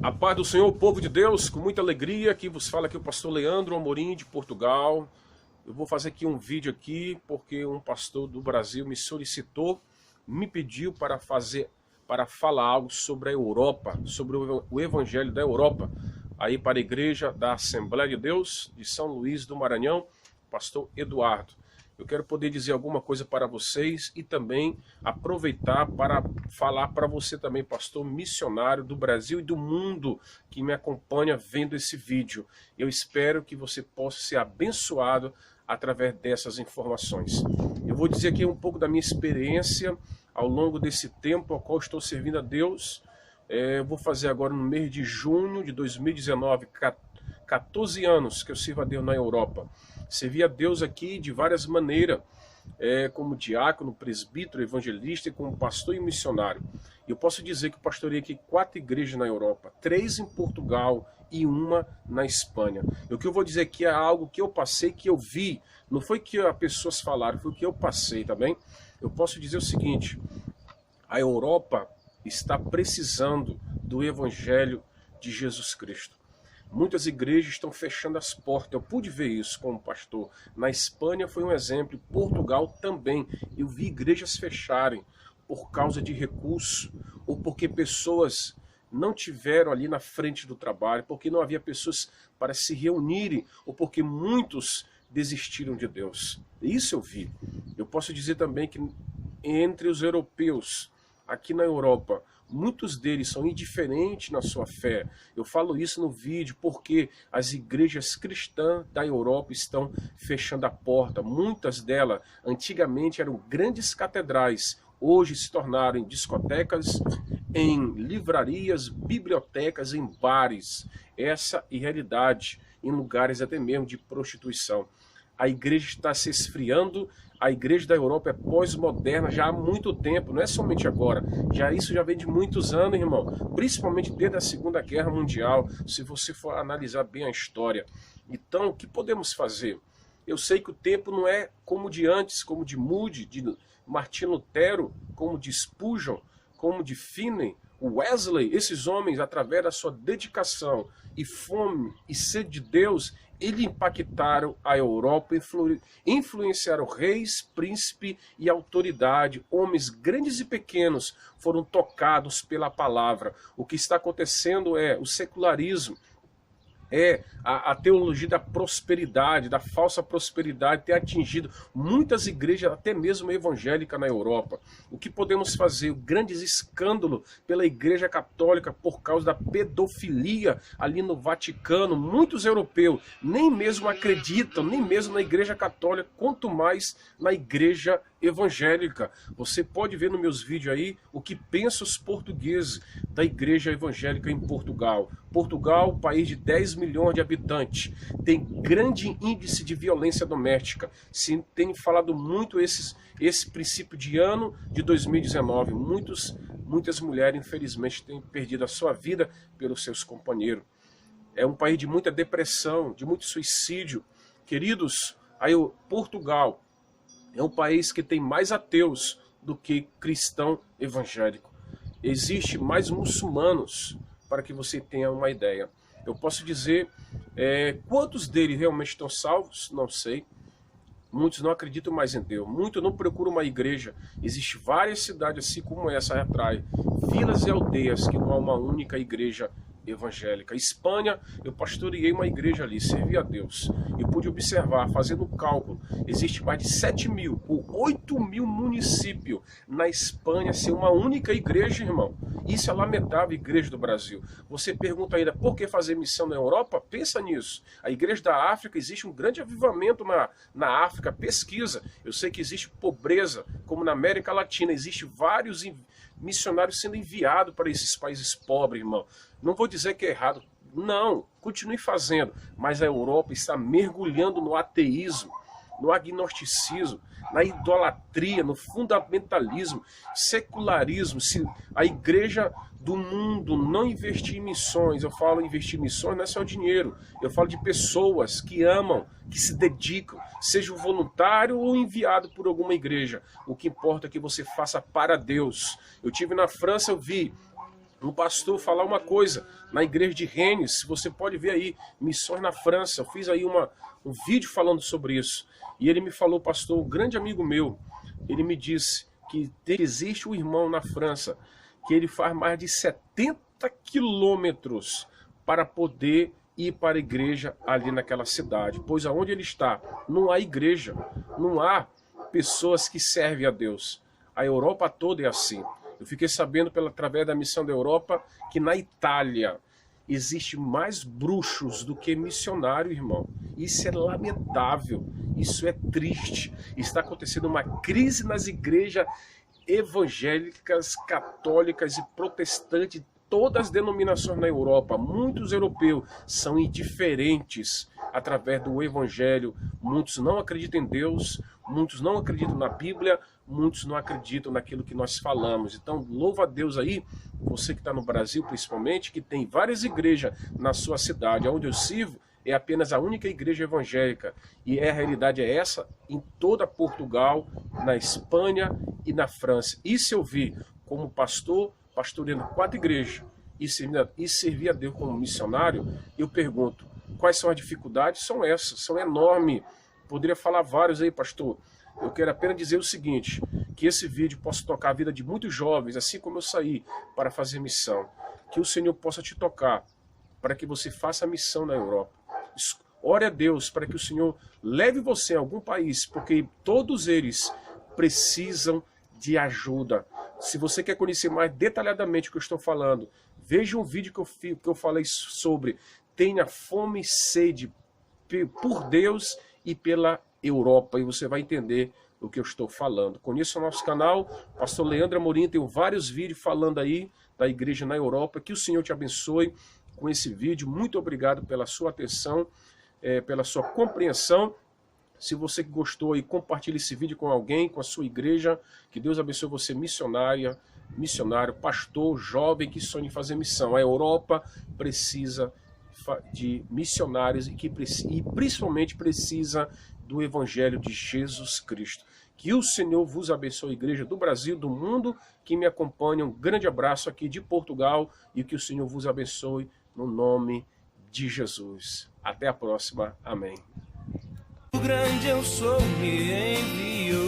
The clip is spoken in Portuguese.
A paz do Senhor, povo de Deus, com muita alegria, aqui vos fala aqui o pastor Leandro Amorim, de Portugal. Eu vou fazer aqui um vídeo aqui, porque um pastor do Brasil me solicitou, me pediu para falar algo sobre a Europa, sobre o Evangelho da Europa, aí para a igreja da Assembleia de Deus, de São Luís do Maranhão, pastor Eduardo. Eu quero poder dizer alguma coisa para vocês e também aproveitar para falar para você também, pastor missionário do Brasil e do mundo que me acompanha vendo esse vídeo. Eu espero que você possa ser abençoado através dessas informações. Eu vou dizer aqui um pouco da minha experiência ao longo desse tempo ao qual estou servindo a Deus. Eu vou fazer agora no mês de junho de 2019, 14 anos que eu sirvo a Deus na Europa. Servi a Deus aqui de várias maneiras, como diácono, presbítero, evangelista e como pastor e missionário. Eu posso dizer que eu pastorei aqui 4 igrejas na Europa, 3 em Portugal e 1 na Espanha. E o que eu vou dizer aqui é algo que eu passei, que eu vi, não foi que as pessoas falaram, foi o que eu passei, tá bem? Eu posso dizer o seguinte: a Europa está precisando do Evangelho de Jesus Cristo. Muitas igrejas estão fechando as portas. Eu pude ver isso como pastor. Na Espanha foi um exemplo, em Portugal também. Eu vi igrejas fecharem por causa de recurso, ou porque pessoas não tiveram ali na frente do trabalho, porque não havia pessoas para se reunirem, ou porque muitos desistiram de Deus. Isso eu vi. Eu posso dizer também que entre os europeus, aqui na Europa, muitos deles são indiferentes na sua fé. Eu falo isso no vídeo porque as igrejas cristãs da Europa estão fechando a porta. Muitas delas, antigamente, eram grandes catedrais. Hoje se tornaram em discotecas, em livrarias, bibliotecas, em bares. Essa é a realidade, em lugares até mesmo de prostituição. A igreja está se esfriando. A igreja da Europa é pós-moderna já há muito tempo, não é somente agora. Isso já vem de muitos anos, irmão. Principalmente desde a Segunda Guerra Mundial, se você for analisar bem a história. Então, o que podemos fazer? Eu sei que o tempo não é como de antes, como de Moody, de Martinho Lutero, como de Spurgeon, como de Finney, Wesley. Esses homens, através da sua dedicação e fome e sede de Deus, eles impactaram a Europa, influenciaram reis, príncipe e autoridade. Homens grandes e pequenos foram tocados pela palavra. O que está acontecendo é o secularismo, a teologia da prosperidade, da falsa prosperidade, ter atingido muitas igrejas, até mesmo evangélicas na Europa. O que podemos fazer? O grande escândalo pela Igreja Católica por causa da pedofilia ali no Vaticano. Muitos europeus nem mesmo acreditam, nem mesmo na Igreja Católica, quanto mais na Igreja evangélica. Você pode ver nos meus vídeos aí o que pensam os portugueses da igreja evangélica em Portugal. Portugal, país de 10 milhões de habitantes, tem grande índice de violência doméstica. Se tem falado muito esse princípio de ano de 2019. Muitas mulheres, infelizmente, têm perdido a sua vida pelos seus companheiros. É um país de muita depressão, de muito suicídio. Queridos, aí Portugal é um país que tem mais ateus do que cristão evangélico. Existe mais muçulmanos, para que você tenha uma ideia. Eu posso dizer, quantos deles realmente estão salvos? Não sei. Muitos não acreditam mais em Deus. Muitos não procuram uma igreja. Existem várias cidades assim como essa atrás. Vilas e aldeias que não há uma única igreja evangélica. Espanha, eu pastoreei uma igreja ali, servi a Deus. E pude observar, fazendo o cálculo, existe mais de 7.000 ou 8.000 municípios na Espanha sem uma única igreja, irmão. Isso é lamentável, igreja do Brasil. Você pergunta ainda, por que fazer missão na Europa? Pensa nisso. A igreja da África, existe um grande avivamento na África, pesquisa. Eu sei que existe pobreza, como na América Latina, existe vários missionários sendo enviados para esses países pobres, irmão. Não vou dizer que é errado, não, continue fazendo, mas a Europa está mergulhando no ateísmo, no agnosticismo, na idolatria, no fundamentalismo, secularismo. Se a igreja do mundo não investir em missões, eu falo investir em missões, não é só dinheiro, eu falo de pessoas que amam, que se dedicam, seja voluntário ou enviado por alguma igreja. O que importa é que você faça para Deus. Eu tive na França, eu vi um pastor falar uma coisa na igreja de Rennes. Você pode ver aí, missões na França. Eu fiz aí um vídeo falando sobre isso. E ele me falou, pastor, um grande amigo meu, ele me disse que existe um irmão na França, que ele faz mais de 70 quilômetros para poder ir para a igreja ali naquela cidade. Pois aonde ele está, não há igreja, não há pessoas que servem a Deus. A Europa toda é assim. Eu fiquei sabendo através da missão da Europa que na Itália existe mais bruxos do que missionário, irmão. Isso é lamentável, isso é triste. Está acontecendo uma crise nas igrejas evangélicas, católicas e protestantes, todas as denominações na Europa. Muitos europeus são indiferentes através do evangelho. Muitos não acreditam em Deus, muitos não acreditam na Bíblia, muitos não acreditam naquilo que nós falamos. Então, louva a Deus aí, você que está no Brasil principalmente, que tem várias igrejas na sua cidade. Onde eu sirvo é apenas a única igreja evangélica. E a realidade é essa em toda Portugal, na Espanha e na França. E se eu vi como pastor, pastoreando 4 igrejas e servir a Deus como missionário, eu pergunto, quais são as dificuldades? São essas, são enormes. Poderia falar vários aí, pastor. Eu quero apenas dizer o seguinte, que esse vídeo possa tocar a vida de muitos jovens, assim como eu saí para fazer missão. Que o Senhor possa te tocar, para que você faça a missão na Europa. Ore a Deus para que o Senhor leve você a algum país, porque todos eles precisam de ajuda. Se você quer conhecer mais detalhadamente o que eu estou falando, veja um vídeo que eu falei sobre tenha fome e sede por Deus e pela Europa, e você vai entender o que eu estou falando. Conheça o nosso canal, pastor Leandro Amorim, tem vários vídeos falando aí da igreja na Europa. Que o Senhor te abençoe com esse vídeo. Muito obrigado pela sua atenção, pela sua compreensão. Se você gostou, aí, compartilhe esse vídeo com alguém, com a sua igreja. Que Deus abençoe você, missionário, pastor, jovem que sonha em fazer missão. A Europa precisa de missionários e principalmente precisa do Evangelho de Jesus Cristo. Que o Senhor vos abençoe, igreja do Brasil, do mundo, que me acompanha. Um grande abraço aqui de Portugal e que o Senhor vos abençoe no nome de Jesus. Até a próxima. Amém. O grande eu sou me enviou.